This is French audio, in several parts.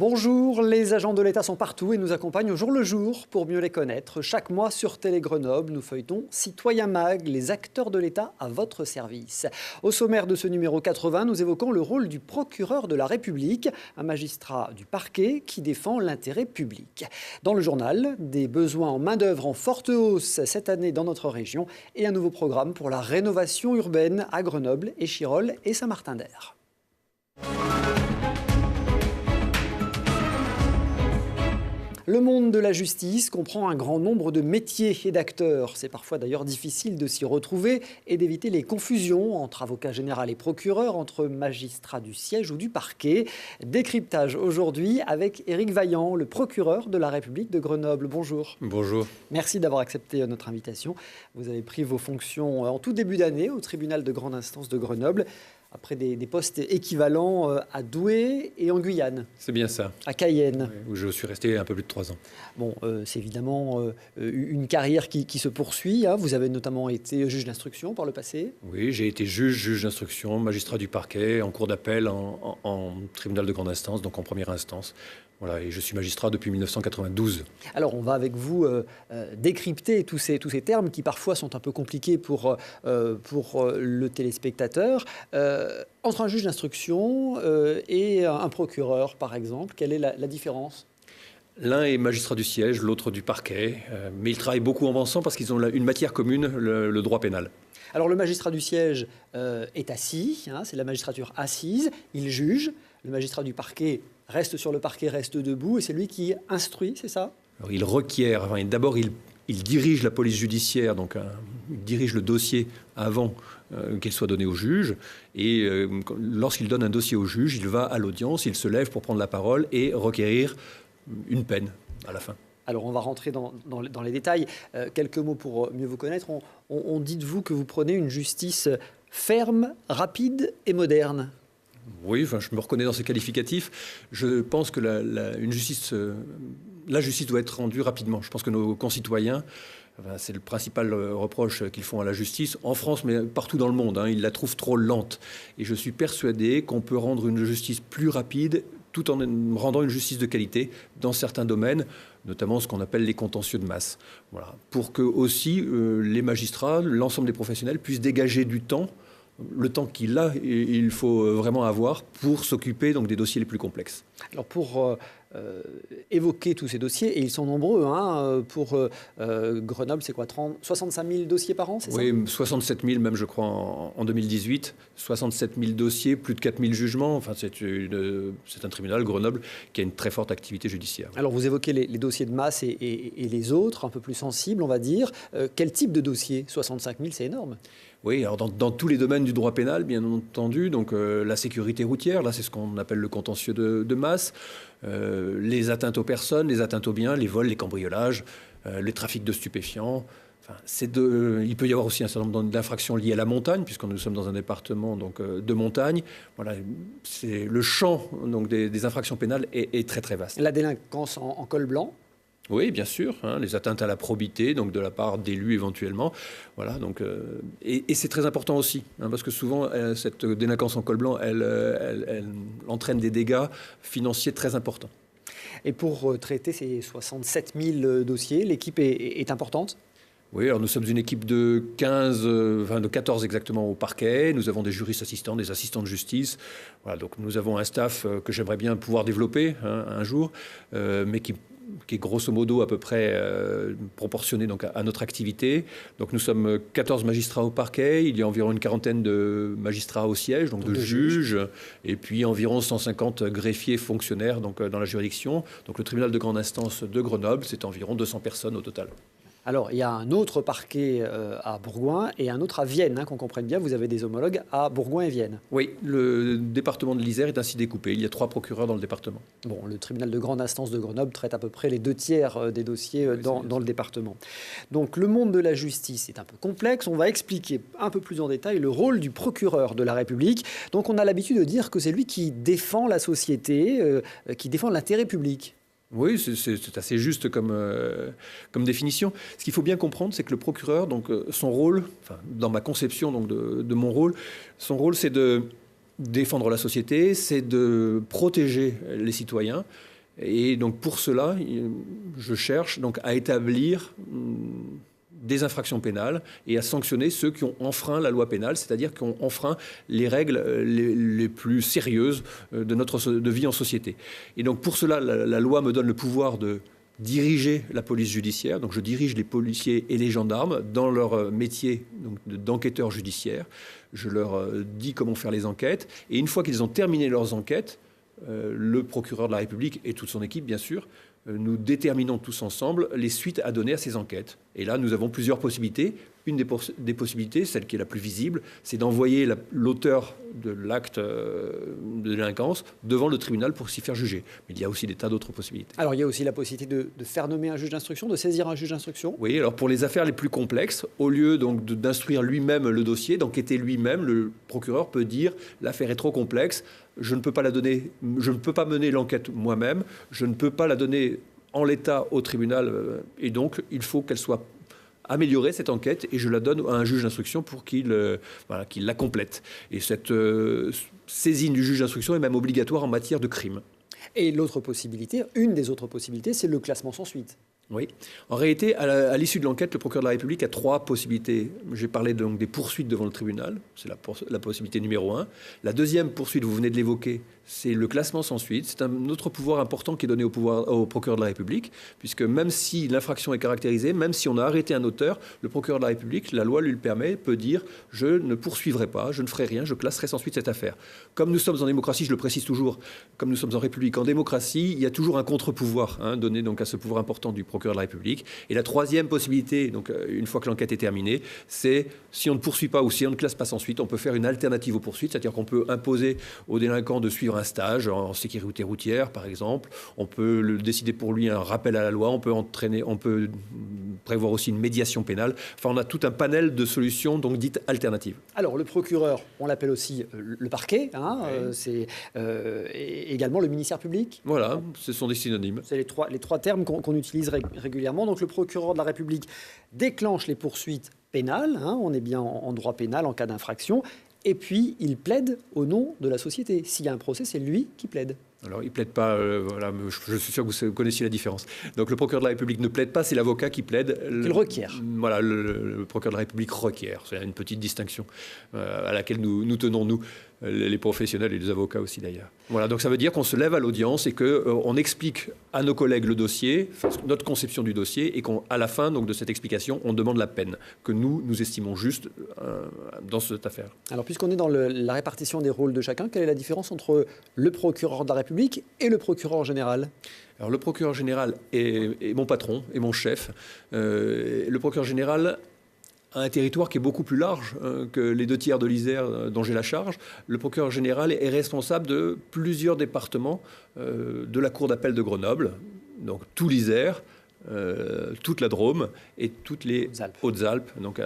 Bonjour, les agents de l'État sont partout et nous accompagnent au jour le jour pour mieux les connaître. Chaque mois sur Télé Grenoble, nous feuilletons Citoyen Mag, les acteurs de l'État à votre service. Au sommaire de ce numéro 80, nous évoquons le rôle du procureur de la République, un magistrat du parquet qui défend l'intérêt public. Dans le journal, des besoins en main-d'œuvre en forte hausse cette année dans notre région et un nouveau programme pour la rénovation urbaine à Grenoble, Échirolles et Saint-Martin-d'Hères. Le monde de la justice comprend un grand nombre de métiers et d'acteurs. C'est parfois d'ailleurs difficile de s'y retrouver et d'éviter les confusions entre avocat général et procureur, entre magistrats du siège ou du parquet. Décryptage aujourd'hui avec Éric Vaillant, le procureur de la République de Grenoble. Bonjour. Bonjour. Merci d'avoir accepté notre invitation. Vous avez pris vos fonctions en tout début d'année au tribunal de grande instance de Grenoble, après des postes équivalents à Douai et en Guyane. C'est bien ça. À Cayenne. Oui, où je suis resté un peu plus de 3 ans. Bon, c'est évidemment une carrière qui se poursuit. Hein. Vous avez notamment été juge d'instruction par le passé. Oui, j'ai été juge d'instruction, magistrat du parquet, en cour d'appel, en tribunal de grande instance, donc en première instance. Voilà, et je suis magistrat depuis 1992. Alors, on va avec vous décrypter tous ces termes qui parfois sont un peu compliqués pour le téléspectateur. Entre un juge d'instruction et un procureur, par exemple, quelle est la différence ? L'un est magistrat du siège, l'autre du parquet, mais ils travaillent beaucoup ensemble parce qu'ils ont une matière commune, le droit pénal. Alors, le magistrat du siège est assis, hein, c'est la magistrature assise, il juge. Le magistrat du parquet reste sur le parquet, reste debout, et c'est lui qui instruit, c'est ça ? Alors, il requiert, d'abord il dirige la police judiciaire, donc il dirige le dossier avant qu'il soit donné au juge, et lorsqu'il donne un dossier au juge, il va à l'audience, il se lève pour prendre la parole et requérir une peine à la fin. Alors, on va rentrer dans les détails. Quelques mots pour mieux vous connaître. On dit de vous que vous prenez une justice ferme, rapide et moderne. Oui, je me reconnais dans ces qualificatifs. Je pense que la justice doit être rendue rapidement. Je pense que nos concitoyens, c'est le principal reproche qu'ils font à la justice, en France, mais partout dans le monde, hein, ils la trouvent trop lente. Et je suis persuadé qu'on peut rendre une justice plus rapide tout en rendant une justice de qualité dans certains domaines, notamment ce qu'on appelle les contentieux de masse. Voilà. Pour que aussi les magistrats, l'ensemble des professionnels puissent dégager du temps, le temps il faut vraiment avoir pour s'occuper donc des dossiers les plus complexes. Alors pour évoquer tous ces dossiers, et ils sont nombreux, hein, pour Grenoble, c'est quoi, 65 000 dossiers par an, c'est ça ? Oui, 67 000 même, je crois, en 2018. 67 000 dossiers, plus de 4 000 jugements. Enfin, c'est un tribunal, Grenoble, qui a une très forte activité judiciaire. Alors, vous évoquez les dossiers de masse et les autres, un peu plus sensibles, on va dire. Quel type de dossier ? 65 000, c'est énorme. Oui, alors dans tous les domaines du droit pénal, bien entendu, donc la sécurité routière, là c'est ce qu'on appelle le contentieux de masse, les atteintes aux personnes, les atteintes aux biens, les vols, les cambriolages, les trafics de stupéfiants. Enfin, il peut y avoir aussi un certain nombre d'infractions liées à la montagne, puisque nous sommes dans un département donc, de montagne. Voilà, le champ donc, des infractions pénales est très très vaste. La délinquance en col blanc ? Oui, bien sûr, hein, les atteintes à la probité, donc de la part d'élus éventuellement. Voilà, donc, et c'est très important aussi, hein, parce que souvent, cette délinquance en col blanc, elle entraîne des dégâts financiers très importants. Et pour traiter ces 67 000 dossiers, l'équipe est importante ? Oui, alors nous sommes une équipe de 14 exactement au parquet. Nous avons des juristes assistants, des assistants de justice. Voilà, donc nous avons un staff que j'aimerais bien pouvoir développer un jour, mais qui est grosso modo à peu près proportionné donc, à notre activité. Donc nous sommes 14 magistrats au parquet, il y a environ une quarantaine de magistrats au siège, donc de juges, et puis environ 150 greffiers fonctionnaires donc, dans la juridiction. Donc le tribunal de grande instance de Grenoble, c'est environ 200 personnes au total. Alors, il y a un autre parquet à Bourgoin et un autre à Vienne, hein, qu'on comprenne bien. Vous avez des homologues à Bourgoin et Vienne. Oui, le département de l'Isère est ainsi découpé. Il y a 3 procureurs dans le département. Bon, le tribunal de grande instance de Grenoble traite à peu près les 2/3 des dossiers dans le département. Donc, le monde de la justice est un peu complexe. On va expliquer un peu plus en détail le rôle du procureur de la République. Donc, on a l'habitude de dire que c'est lui qui défend la société, qui défend l'intérêt public. Oui, c'est assez juste comme définition. Ce qu'il faut bien comprendre, c'est que le procureur, donc, son rôle, enfin, dans ma conception donc, de mon rôle, son rôle, c'est de défendre la société, c'est de protéger les citoyens. Et donc pour cela, je cherche donc à établir des infractions pénales et à sanctionner ceux qui ont enfreint la loi pénale, c'est-à-dire qui ont enfreint les règles les plus sérieuses de notre vie en société. Et donc pour cela, la loi me donne le pouvoir de diriger la police judiciaire. Donc je dirige les policiers et les gendarmes dans leur métier d'enquêteur judiciaire. Je leur dis comment faire les enquêtes. Et une fois qu'ils ont terminé leurs enquêtes, le procureur de la République et toute son équipe, bien sûr, nous déterminons tous ensemble les suites à donner à ces enquêtes. Et là, nous avons plusieurs possibilités. Une des possibilités, celle qui est la plus visible, c'est d'envoyer l'auteur de l'acte de délinquance devant le tribunal pour s'y faire juger. Mais il y a aussi des tas d'autres possibilités. Alors, il y a aussi la possibilité de faire nommer un juge d'instruction, de saisir un juge d'instruction. Oui, alors pour les affaires les plus complexes, au lieu donc d'instruire lui-même le dossier, d'enquêter lui-même, le procureur peut dire « l'affaire est trop complexe, je ne peux pas la donner, je ne peux pas mener l'enquête moi-même, je ne peux pas la donner en l'état au tribunal, et donc il faut qu'elle soit améliorer cette enquête et je la donne à un juge d'instruction pour qu'il la complète. Et cette saisine du juge d'instruction est même obligatoire en matière de crime. Et l'autre possibilité, une des autres possibilités, c'est le classement sans suite. Oui. En réalité, à l'issue de l'enquête, le procureur de la République a trois possibilités. J'ai parlé donc des poursuites devant le tribunal, c'est la possibilité numéro 1. La deuxième poursuite, vous venez de l'évoquer, c'est le classement sans suite. C'est un autre pouvoir important qui est donné au procureur de la République, puisque même si l'infraction est caractérisée, même si on a arrêté un auteur, le procureur de la République, la loi lui le permet, peut dire « je ne poursuivrai pas, je ne ferai rien, je classerai sans suite cette affaire ». Comme nous sommes en démocratie, je le précise toujours, comme nous sommes en République, en démocratie, il y a toujours un contre-pouvoir donné donc à ce pouvoir important du procureur de la République. Et la troisième possibilité, donc une fois que l'enquête est terminée, c'est si on ne poursuit pas ou si on ne classe pas sans suite, on peut faire une alternative aux poursuites, c'est-à-dire qu'on peut imposer aux délinquants de suivre un stage en sécurité routière, par exemple. On peut décider pour lui un rappel à la loi. On peut prévoir aussi une médiation pénale. Enfin, on a tout un panel de solutions donc dites alternatives. Alors, le procureur, on l'appelle aussi le parquet. Oui. C'est également le ministère public. Voilà, ce sont des synonymes. C'est les trois termes qu'on utilise régulièrement. Donc, le procureur de la République déclenche les poursuites pénales. On est bien en droit pénal en cas d'infraction. Et puis, il plaide au nom de la société. S'il y a un procès, c'est lui qui plaide. Alors, il ne plaide pas, je suis sûr que vous connaissiez la différence. Donc, le procureur de la République ne plaide pas, c'est l'avocat qui plaide. Qu'il requiert. Voilà, le procureur de la République requiert. C'est une petite distinction à laquelle nous tenons, nous, les professionnels et les avocats aussi d'ailleurs. Voilà, donc ça veut dire qu'on se lève à l'audience et qu'on explique à nos collègues le dossier, notre conception du dossier, et qu'à la fin donc, de cette explication, on demande la peine que nous estimons juste dans cette affaire. Alors, puisqu'on est dans la répartition des rôles de chacun, quelle est la différence entre le procureur de la République et le procureur général ? Alors, le procureur général est mon patron, est mon chef. Le procureur général a un territoire qui est beaucoup plus large que les 2 tiers de l'Isère dont j'ai la charge. Le procureur général est responsable de plusieurs départements de la cour d'appel de Grenoble, donc tout l'Isère, toute la Drôme et toutes les Hautes-Alpes, donc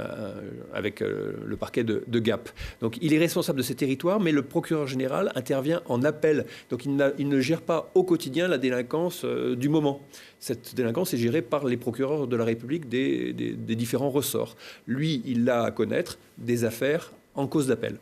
avec le parquet de Gap. Donc il est responsable de ces territoires, mais le procureur général intervient en appel. Donc il ne gère pas au quotidien la délinquance du moment. Cette délinquance est gérée par les procureurs de la République des différents ressorts. Lui, il a à connaître des affaires en cause d'appel.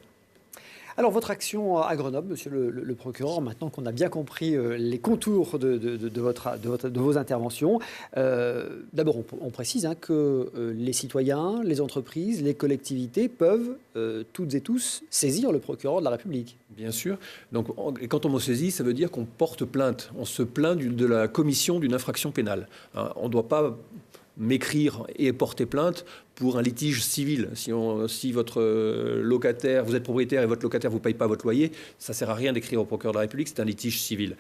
Alors, votre action à Grenoble, monsieur le procureur, maintenant qu'on a bien compris les contours de vos interventions, d'abord, on précise que les citoyens, les entreprises, les collectivités peuvent toutes et tous saisir le procureur de la République. Bien sûr. Donc, quand on me saisit, ça veut dire qu'on porte plainte. On se plaint de la commission d'une infraction pénale. On ne doit pas m'écrire et porter plainte pour un litige civil. Si votre locataire, vous êtes propriétaire et votre locataire ne vous paye pas votre loyer, ça ne sert à rien d'écrire au procureur de la République, c'est un litige civil.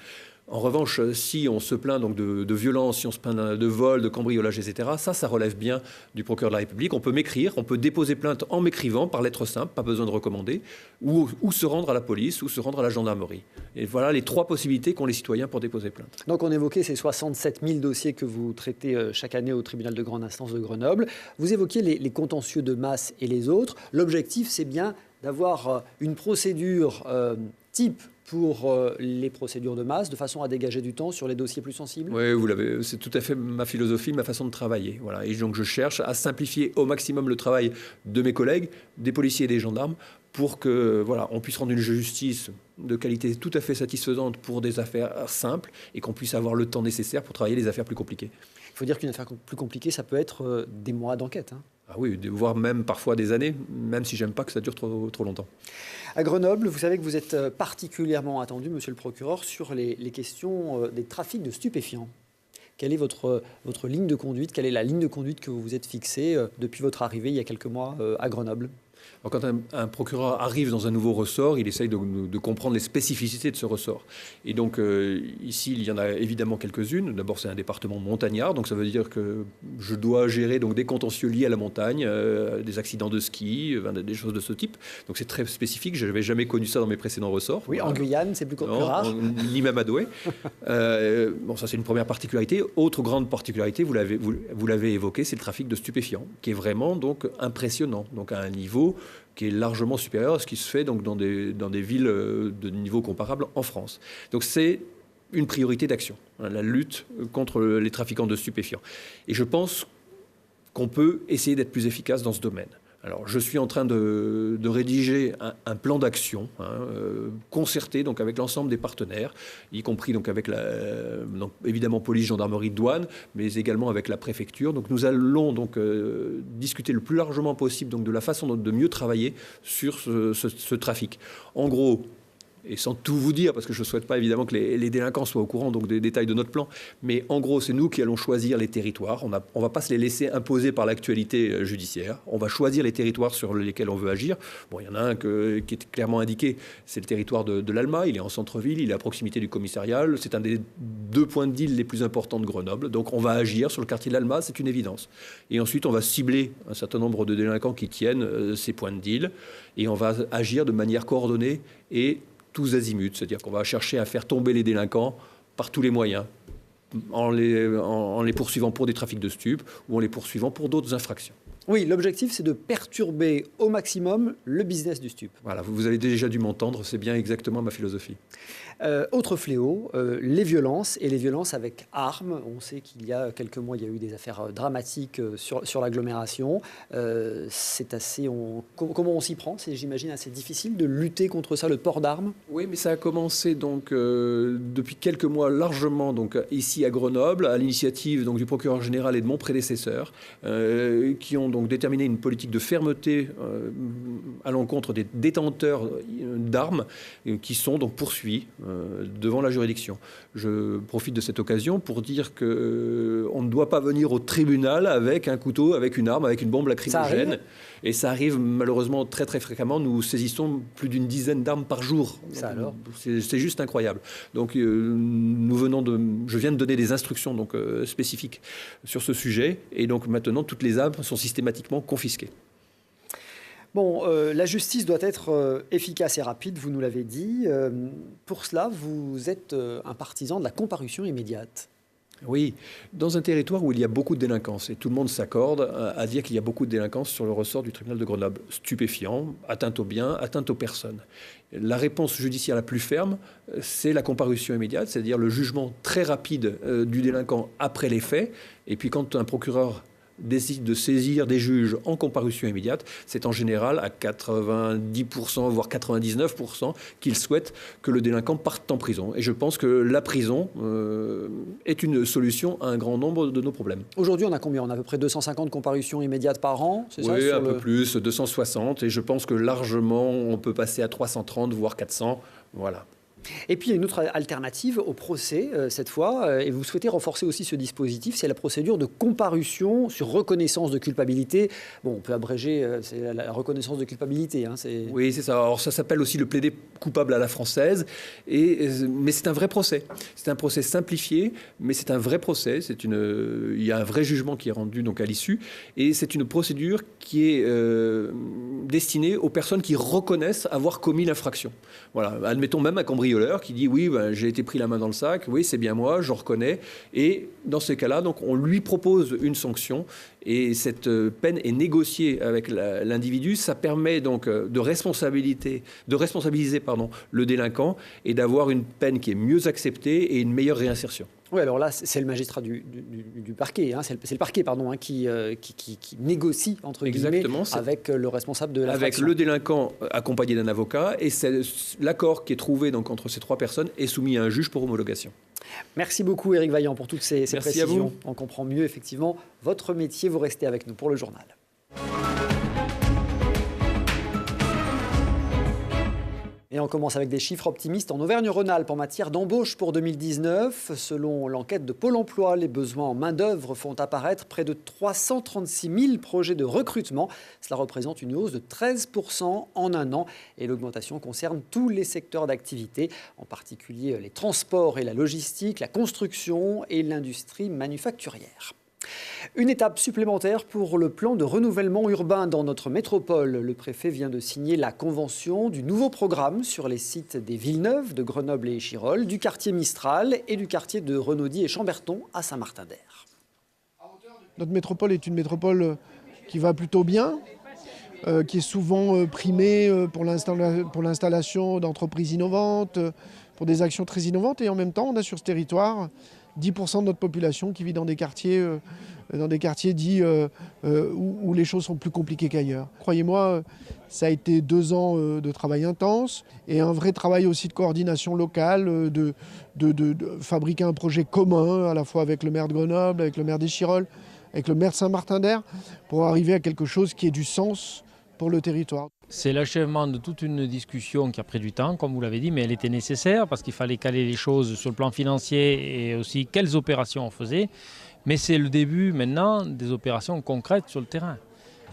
En revanche, si on se plaint donc de violence, si on se plaint de vol, de cambriolage, etc., ça relève bien du procureur de la République. On peut m'écrire, on peut déposer plainte en m'écrivant par lettre simple, pas besoin de recommander, ou se rendre à la police, ou se rendre à la gendarmerie. Et voilà les 3 possibilités qu'ont les citoyens pour déposer plainte. Donc on évoquait ces 67 000 dossiers que vous traitez chaque année au tribunal de grande instance de Grenoble. Vous évoquiez les contentieux de masse et les autres. L'objectif, c'est bien d'avoir une procédure type pour les procédures de masse, de façon à dégager du temps sur les dossiers plus sensibles? Oui, vous l'avez. C'est tout à fait ma philosophie, ma façon de travailler. Voilà. Et donc je cherche à simplifier au maximum le travail de mes collègues, des policiers et des gendarmes, pour que on puisse rendre une justice de qualité tout à fait satisfaisante pour des affaires simples et qu'on puisse avoir le temps nécessaire pour travailler les affaires plus compliquées. Il faut dire qu'une affaire plus compliquée, ça peut être des mois d'enquête. Ah oui, voire même parfois des années, même si j'aime pas que ça dure trop longtemps. À Grenoble, vous savez que vous êtes particulièrement attendu, monsieur le procureur, sur les questions des trafics de stupéfiants. Quelle est votre ligne de conduite? Quelle est la ligne de conduite que vous vous êtes fixée depuis votre arrivée il y a quelques mois à Grenoble? Alors, quand un procureur arrive dans un nouveau ressort, il essaye de comprendre les spécificités de ce ressort. Et donc, ici, il y en a évidemment quelques-unes. D'abord, c'est un département montagnard, donc ça veut dire que je dois gérer donc, des contentieux liés à la montagne, des accidents de ski, des choses de ce type. Donc, c'est très spécifique. Je n'avais jamais connu ça dans mes précédents ressorts. Oui, en Guyane, c'est plus rare. Ni même à Douai. Ça, c'est une première particularité. Autre grande particularité, vous l'avez évoqué, c'est le trafic de stupéfiants, qui est vraiment donc impressionnant, donc à un niveau qui est largement supérieur à ce qui se fait donc, dans des villes de niveau comparable en France. Donc c'est une priorité d'action, la lutte contre les trafiquants de stupéfiants. Et je pense qu'on peut essayer d'être plus efficace dans ce domaine. Alors, je suis en train de rédiger un plan d'action concerté donc, avec l'ensemble des partenaires, y compris donc, avec évidemment police, gendarmerie, douane, mais également avec la préfecture. Donc, nous allons donc, discuter le plus largement possible donc, de la façon de mieux travailler sur ce trafic. En gros, et sans tout vous dire, parce que je ne souhaite pas évidemment que les délinquants soient au courant donc, des détails de notre plan, mais en gros, c'est nous qui allons choisir les territoires. On ne va pas se les laisser imposer par l'actualité judiciaire. On va choisir les territoires sur lesquels on veut agir. Bon, il y en a un qui est clairement indiqué, c'est le territoire de l'Alma. Il est en centre-ville, il est à proximité du commissariat. C'est un des 2 points de deal les plus importants de Grenoble. Donc, on va agir sur le quartier de l'Alma, c'est une évidence. Et ensuite, on va cibler un certain nombre de délinquants qui tiennent ces points de deal. Et on va agir de manière coordonnée et tous azimuts, c'est-à-dire qu'on va chercher à faire tomber les délinquants par tous les moyens, en les poursuivant pour des trafics de stupes ou en les poursuivant pour d'autres infractions. Oui, l'objectif, c'est de perturber au maximum le business du stup. Voilà, vous avez déjà dû m'entendre, c'est bien exactement ma philosophie. Autre fléau, les violences, et les violences avec armes. On sait qu'il y a quelques mois, il y a eu des affaires dramatiques sur l'agglomération. C'est assez... Comment on s'y prend? C'est, j'imagine, assez difficile de lutter contre ça, le port d'armes? Oui, mais ça a commencé donc, depuis quelques mois largement donc, ici à Grenoble, à l'initiative donc, du procureur général et de mon prédécesseur, qui ont donc déterminé une politique de fermeté à l'encontre des détenteurs d'armes qui sont donc poursuivis devant la juridiction. Je profite de cette occasion pour dire qu'on ne doit pas venir au tribunal avec un couteau, avec une arme, avec une bombe lacrymogène. Et ça arrive malheureusement très très fréquemment. Nous saisissons plus d'une dizaine d'armes par jour. Ça alors ? C'est juste incroyable. Donc je viens de donner des instructions donc, spécifiques sur ce sujet. Et donc maintenant, toutes les armes sont systématiquement confisquées. Bon, la justice doit être efficace et rapide, vous nous l'avez dit. Pour cela, vous êtes un partisan de la comparution immédiate. Oui, dans un territoire où il y a beaucoup de délinquance, et tout le monde s'accorde à dire qu'il y a beaucoup de délinquance sur le ressort du tribunal de Grenoble, stupéfiants, atteinte aux biens, atteinte aux personnes. La réponse judiciaire la plus ferme, c'est la comparution immédiate, c'est-à-dire le jugement très rapide du délinquant après les faits, et puis quand un procureur décide de saisir des juges en comparution immédiate, c'est en général à 90%, voire 99% qu'ils souhaitent que le délinquant parte en prison. Et je pense que la prison est une solution à un grand nombre de nos problèmes. Aujourd'hui, on a combien? On a à peu près 250 comparutions immédiates par an, c'est ça? Oui, un peu plus, 260. Et je pense que largement, on peut passer à 330, voire 400. Voilà. Et puis il y a une autre alternative au procès, cette fois, et vous souhaitez renforcer aussi ce dispositif, c'est la procédure de comparution sur reconnaissance de culpabilité. Bon, on peut abréger, c'est la reconnaissance de culpabilité. Oui, c'est ça. Alors ça s'appelle aussi le plaider coupable à la française, mais c'est un vrai procès. C'est un procès simplifié, mais c'est un vrai procès. Il y a un vrai jugement qui est rendu donc, à l'issue, et c'est une procédure qui est destinée aux personnes qui reconnaissent avoir commis l'infraction. Voilà. Admettons même un cambrioleur qui dit oui, j'ai été pris la main dans le sac, oui, c'est bien moi, je reconnais. Et dans ces cas-là, donc, on lui propose une sanction Et cette peine est négociée avec l'individu. Ça permet donc de responsabiliser le délinquant et d'avoir une peine qui est mieux acceptée et une meilleure réinsertion. Oui, alors là, c'est le magistrat du parquet, hein, c'est le parquet qui négocie, entre guillemets, avec le responsable de l'infraction. Avec le délinquant accompagné d'un avocat, et l'accord qui est trouvé donc, entre ces trois personnes est soumis à un juge pour homologation. Merci beaucoup Éric Vaillant pour toutes ces précisions. À vous. On comprend mieux effectivement votre métier. Vous restez avec nous pour le journal. Et on commence avec des chiffres optimistes en Auvergne-Rhône-Alpes en matière d'embauche pour 2019. Selon l'enquête de Pôle emploi, les besoins en main-d'œuvre font apparaître près de 336 000 projets de recrutement. Cela représente une hausse de 13% en un an. Et l'augmentation concerne tous les secteurs d'activité, en particulier les transports et la logistique, la construction et l'industrie manufacturière. Une étape supplémentaire pour le plan de renouvellement urbain dans notre métropole. Le préfet vient de signer la convention du nouveau programme sur les sites des Villeneuve, de Grenoble et Échirolles, du quartier Mistral et du quartier de Renaudy et Chamberton à Saint-Martin-d'Air. Notre métropole est une métropole qui va plutôt bien, qui est souvent primée pour l'installation d'entreprises innovantes, pour des actions très innovantes. Et en même temps, on a sur ce territoire 10% de notre population qui vit dans des quartiers dits où les choses sont plus compliquées qu'ailleurs. Croyez-moi, ça a été 2 ans de travail intense et un vrai travail aussi de coordination locale, de fabriquer un projet commun à la fois avec le maire de Grenoble, avec le maire d'Échirolles, avec le maire de Saint-Martin-d'Air, pour arriver à quelque chose qui ait du sens pour le territoire. C'est l'achèvement de toute une discussion qui a pris du temps, comme vous l'avez dit, mais elle était nécessaire parce qu'il fallait caler les choses sur le plan financier et aussi quelles opérations on faisait. Mais c'est le début maintenant des opérations concrètes sur le terrain.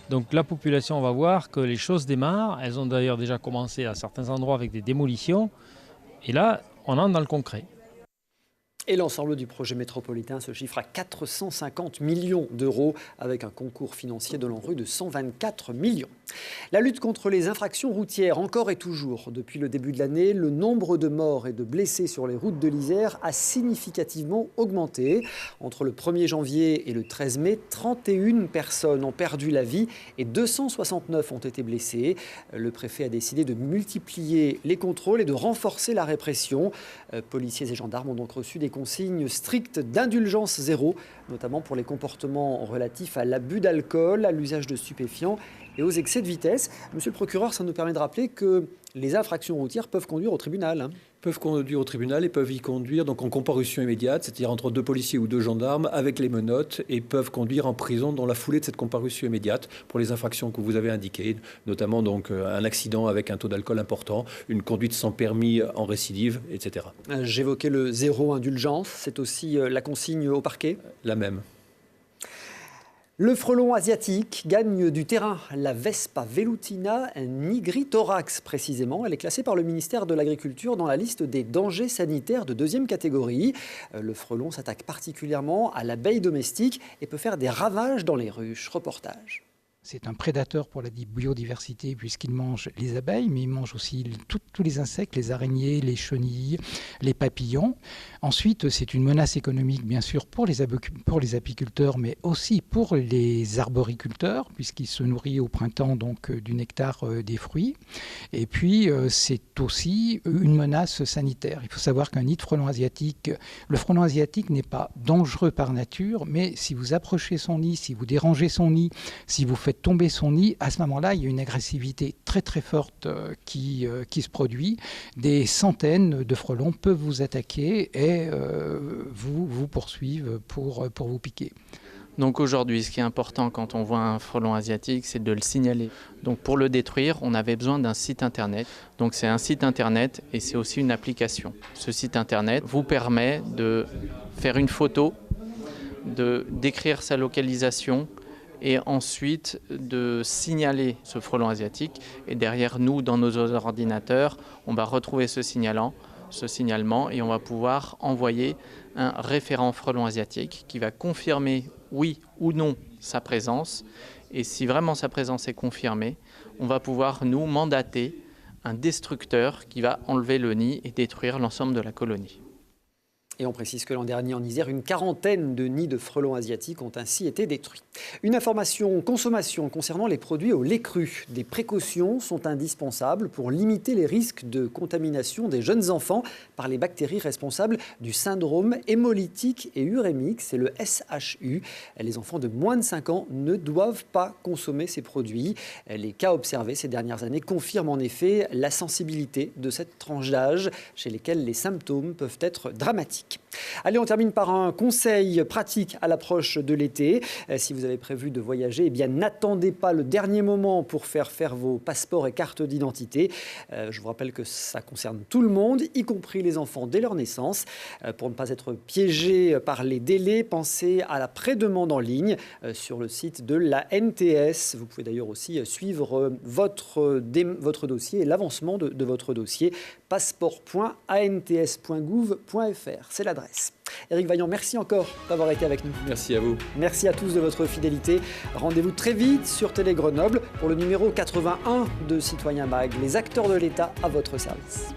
Donc la population va voir que les choses démarrent. Elles ont d'ailleurs déjà commencé à certains endroits avec des démolitions. Et là, on entre dans le concret. Et l'ensemble du projet métropolitain se chiffre à 450 millions d'euros avec un concours financier de l'ANRU de 124 millions. La lutte contre les infractions routières, encore et toujours. Depuis le début de l'année, le nombre de morts et de blessés sur les routes de l'Isère a significativement augmenté. Entre le 1er janvier et le 13 mai, 31 personnes ont perdu la vie et 269 ont été blessées. Le préfet a décidé de multiplier les contrôles et de renforcer la répression. Policiers et gendarmes ont donc reçu des consignes strictes d'indulgence zéro, notamment pour les comportements relatifs à l'abus d'alcool, à l'usage de stupéfiants et aux excès de vitesse. Monsieur le procureur, ça nous permet de rappeler que les infractions routières peuvent conduire au tribunal. Peuvent conduire au tribunal et peuvent y conduire donc en comparution immédiate, c'est-à-dire entre 2 policiers ou 2 gendarmes avec les menottes, et peuvent conduire en prison dans la foulée de cette comparution immédiate pour les infractions que vous avez indiquées, notamment donc un accident avec un taux d'alcool important, une conduite sans permis en récidive, etc. J'évoquais le zéro indulgence, c'est aussi la consigne au parquet ? La même. Le frelon asiatique gagne du terrain. La Vespa velutina nigritorax, précisément. Elle est classée par le ministère de l'Agriculture dans la liste des dangers sanitaires de 2e catégorie. Le frelon s'attaque particulièrement à l'abeille domestique et peut faire des ravages dans les ruches. Reportage. C'est un prédateur pour la biodiversité puisqu'il mange les abeilles, mais il mange aussi tous les insectes, les araignées, les chenilles, les papillons. Ensuite, c'est une menace économique, bien sûr, pour les apiculteurs, mais aussi pour les arboriculteurs, puisqu'il se nourrit au printemps donc du nectar des fruits. Et puis, c'est aussi une menace sanitaire. Il faut savoir qu'un nid de frelon asiatique, le frelon asiatique n'est pas dangereux par nature, mais si vous approchez son nid, si vous dérangez son nid, si vous faites tomber son nid, à ce moment-là, il y a une agressivité très très forte qui se produit. Des centaines de frelons peuvent vous attaquer et vous poursuivre pour vous piquer. Donc aujourd'hui, ce qui est important quand on voit un frelon asiatique, c'est de le signaler. Donc pour le détruire, on avait besoin d'un site internet. Donc c'est un site internet et c'est aussi une application. Ce site internet vous permet de faire une photo, de décrire sa localisation, et ensuite de signaler ce frelon asiatique. Et derrière nous, dans nos ordinateurs, on va retrouver ce signalement et on va pouvoir envoyer un référent frelon asiatique qui va confirmer oui ou non sa présence. Et si vraiment sa présence est confirmée, on va pouvoir nous mandater un destructeur qui va enlever le nid et détruire l'ensemble de la colonie. Et on précise que l'an dernier en Isère, une quarantaine de nids de frelons asiatiques ont ainsi été détruits. Une information consommation concernant les produits au lait cru. Des précautions sont indispensables pour limiter les risques de contamination des jeunes enfants par les bactéries responsables du syndrome hémolytique et urémique, c'est le SHU. Les enfants de moins de 5 ans ne doivent pas consommer ces produits. Les cas observés ces dernières années confirment en effet la sensibilité de cette tranche d'âge chez lesquels les symptômes peuvent être dramatiques. Allez, on termine par un conseil pratique à l'approche de l'été. Si vous avez prévu de voyager, eh bien, n'attendez pas le dernier moment pour faire vos passeports et cartes d'identité. Je vous rappelle que ça concerne tout le monde, y compris les enfants dès leur naissance. Pour ne pas être piégé par les délais, pensez à la prédemande en ligne sur le site de la NTS. Vous pouvez d'ailleurs aussi suivre votre dossier et l'avancement de votre dossier. passeport.ants.gouv.fr, c'est l'adresse. Éric Vaillant, merci encore d'avoir été avec nous. Merci à vous. Merci à tous de votre fidélité. Rendez-vous très vite sur Télé Grenoble pour le numéro 81 de Citoyen Mag, les acteurs de l'État à votre service.